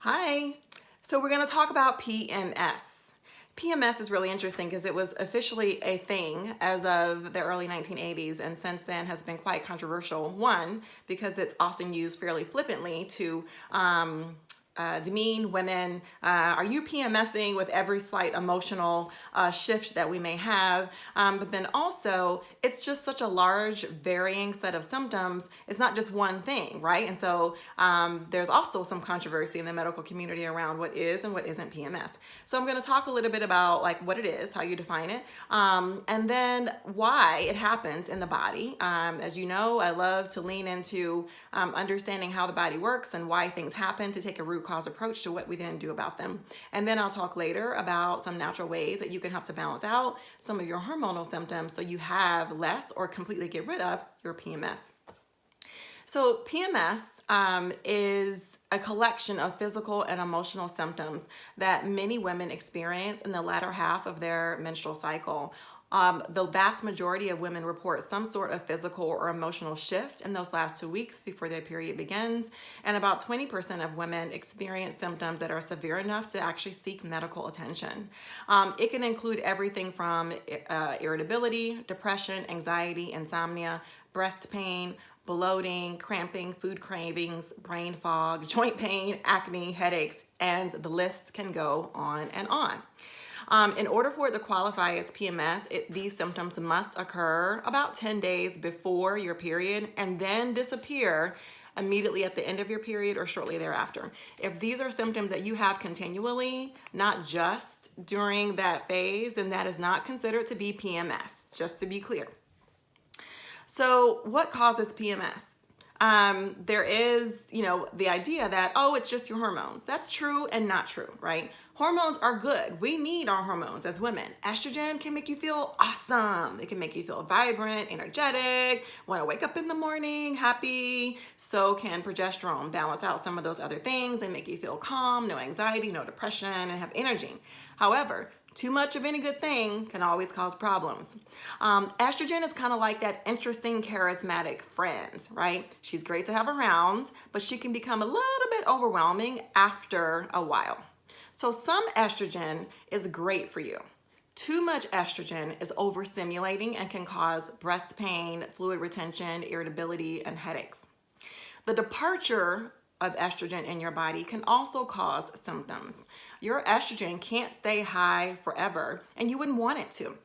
Hi. So we're going to talk about PMS. PMS is really interesting because it was officially a thing as of the early 1980s, and since then has been quite controversial. One, because it's often used fairly flippantly to demean women. Are you PMSing with every slight emotional shift that we may have? But then also, it's just such a large varying set of symptoms. It's not just one thing, right? And so there's also some controversy in the medical community around what is and what isn't PMS. So I'm going to talk a little bit about like what it is, how you define it, and then why it happens in the body. As you know, I love to lean into understanding how the body works and why things happen to take a root cause approach to what we then do about them. And then I'll talk later about some natural ways that you can help to balance out some of your hormonal symptoms so you have less or completely get rid of your PMS. So PMS is a collection of physical and emotional symptoms that many women experience in the latter half of their menstrual cycle. The vast majority of women report some sort of physical or emotional shift in those last 2 weeks before their period begins, and about 20% of women experience symptoms that are severe enough to actually seek medical attention. It can include everything from irritability, depression, anxiety, insomnia, breast pain, bloating, cramping, food cravings, brain fog, joint pain, acne, headaches, and the list can go on and on. In order for it to qualify as PMS, these symptoms must occur about 10 days before your period and then disappear immediately at the end of your period or shortly thereafter. If these are symptoms that you have continually, not just during that phase, then that is not considered to be PMS, just to be clear. So what causes PMS? There is, the idea that, oh, it's just your hormones. That's true and not true, right? Hormones are good. We need our hormones as women. Estrogen can make you feel awesome. It can make you feel vibrant, energetic, want to wake up in the morning, happy. So can progesterone balance out some of those other things and make you feel calm, no anxiety, no depression, and have energy. However, too much of any good thing can always cause problems. Estrogen is kind of like that interesting, charismatic friend, right? She's great to have around, but she can become a little bit overwhelming after a while. So some estrogen is great for you. Too much estrogen is overstimulating and can cause breast pain, fluid retention, irritability, and headaches. The departure of estrogen in your body can also cause symptoms. Your estrogen can't stay high forever, and you wouldn't want it to.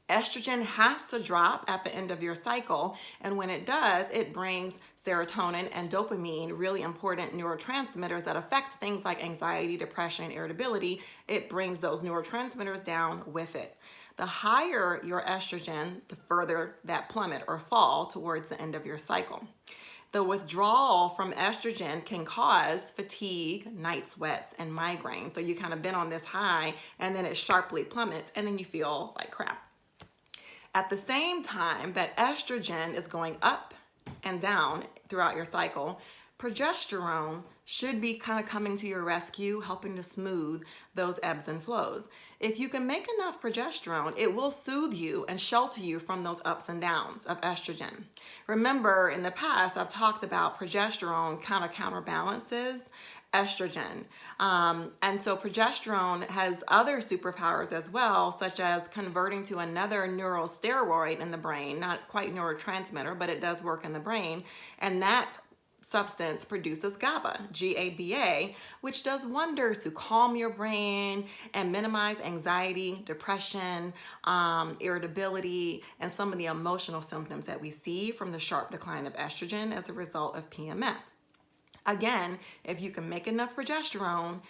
Estrogen has to drop at the end of your cycle, and when it does, it brings serotonin and dopamine, really important neurotransmitters that affect things like anxiety, depression, irritability. It brings those neurotransmitters down with it. The higher your estrogen, the further that plummet or fall towards the end of your cycle. The withdrawal from estrogen can cause fatigue, night sweats, and migraine. So you kind of been on this high and then it sharply plummets and then you feel like crap. At the same time that estrogen is going up and down throughout your cycle, progesterone should be kind of coming to your rescue, helping to smooth those ebbs and flows. If you can make enough progesterone, it will soothe you and shelter you from those ups and downs of estrogen. Remember, in the past, I've talked about progesterone kind of counterbalances estrogen. And so progesterone has other superpowers as well, such as converting to another neurosteroid in the brain, not quite neurotransmitter, but it does work in the brain. And that substance produces GABA, G-A-B-A, which does wonders to calm your brain and minimize anxiety, depression, irritability, and some of the emotional symptoms that we see from the sharp decline of estrogen as a result of PMS. Again, if you can make enough progesterone,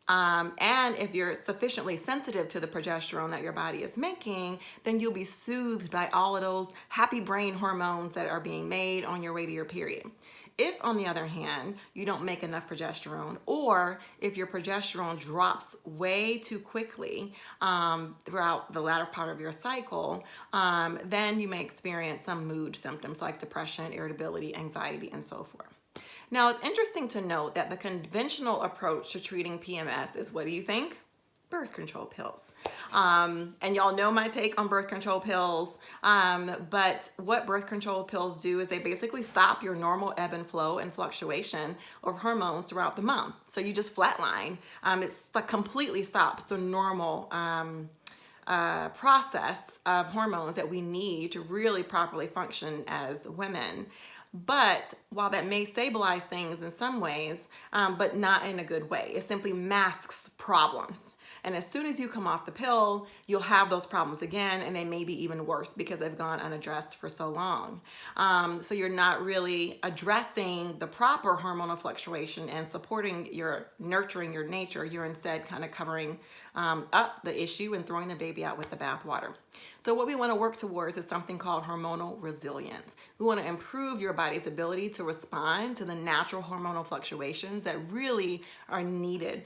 and if you're sufficiently sensitive to the progesterone that your body is making, then you'll be soothed by all of those happy brain hormones that are being made on your way to your period. If, on the other hand, you don't make enough progesterone, or if your progesterone drops way too quickly throughout the latter part of your cycle, then you may experience some mood symptoms like depression, irritability, anxiety, and so forth. Now, it's interesting to note that the conventional approach to treating PMS is, what do you think? birth control pills. And y'all know my take on birth control pills, but what birth control pills do is they basically stop your normal ebb and flow and fluctuation of hormones throughout the month. So you just flatline. It's like completely stops the normal process of hormones that we need to really properly function as women. But while that may stabilize things in some ways, but not in a good way, it simply masks problems. And as soon as you come off the pill, you'll have those problems again, and they may be even worse because they've gone unaddressed for so long. So you're not really addressing the proper hormonal fluctuation and supporting nurturing your nature. You're instead kind of covering up the issue and throwing the baby out with the bathwater. So what we want to work towards is something called hormonal resilience. We want to improve your body's ability to respond to the natural hormonal fluctuations that really are needed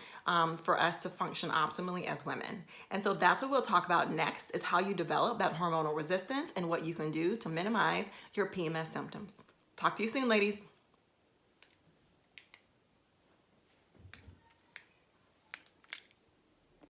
for us to function optimally as women. And so that's what we'll talk about next, is how you develop that hormonal resistance and what you can do to minimize your PMS symptoms. Talk to you soon, ladies.